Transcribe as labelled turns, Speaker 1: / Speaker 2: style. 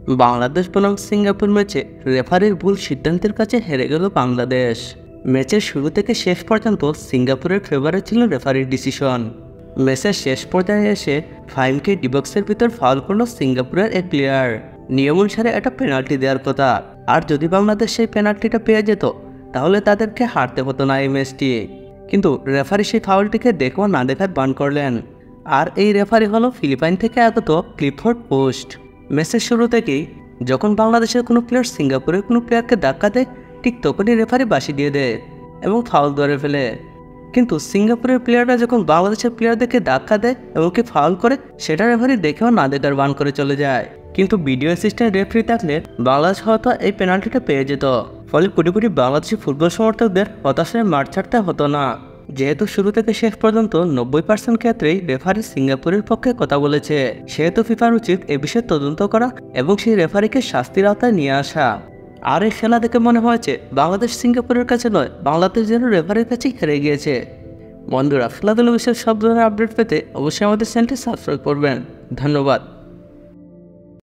Speaker 1: বাংলাদেশ বনাম সিঙ্গাপুর ম্যাচে রেফারির ভুল সিদ্ধান্তের কাছে হেরে গেল বাংলাদেশ। ম্যাচের শুরু থেকে শেষ পর্যন্ত সিঙ্গাপুরের ফেভারে ছিল রেফারির ডিসিশন। ম্যাচের শেষ পর্যায়ে এসে ফাইমকে ডিবক্সের ভিতর ফাউল করল সিঙ্গাপুরের এক প্লেয়ার। নিয়ম অনুসারে একটা পেনাল্টি দেওয়ার কথা, আর যদি বাংলাদেশ সেই পেনাল্টিটা পেয়ে যেত তাহলে তাদেরকে হারতে হতো না এই ম্যাচটি। কিন্তু রেফারি সেই ফাউলটিকে দেখো না দেখার বান করলেন। আর এই রেফারি হলো ফিলিপাইন থেকে আগত ক্লিফোর্ড পোস্ট। ম্যাচের শুরু থেকেই যখন বাংলাদেশের কোনো প্লেয়ার সিঙ্গাপুরের কোনো প্লেয়ারকে ধাক্কা দেয়, ঠিক তখনই রেফারি বাঁশি দিয়ে দেয় এবং ফাউল ধরে ফেলে। কিন্তু সিঙ্গাপুরের প্লেয়াররা যখন বাংলাদেশের প্লেয়ারদেরকে ধাক্কা দেয় এবং কি ফাউল করে, সেটা রেফারি দেখেও না দেখার বান করে চলে যায়। কিন্তু ভিডিও অ্যাসিস্ট্যান্ট রেফারি থাকলে বাংলাদেশ হয়তো এই পেনাল্টিটা পেয়ে যেত। ফলে কোটি কোটি বাংলাদেশি ফুটবল সমর্থকদের হতাশায় মাঠ ছাড়তে হতো না। যেহেতু শুরু থেকে শেষ পর্যন্ত 90% ক্ষেত্রেই রেফারি সিঙ্গাপুরের পক্ষে কথা বলেছে, সেহেতু ফিফার উচিত এ বিষয়ে তদন্ত করা এবং সেই রেফারিকে শাস্তির আওতায় নিয়ে আসা। আর এই খেলা দেখে মনে হয়েছে বাংলাদেশ সিঙ্গাপুরের কাছে নয়, বাংলাদেশ যেন রেফারির কাছেই হেরে গিয়েছে। বন্ধুরা, খেলাধুলা বিষয়ে সব ধরনের আপডেট পেতে অবশ্যই আমাদের চ্যানেলটি সাবস্ক্রাইব করবেন। ধন্যবাদ।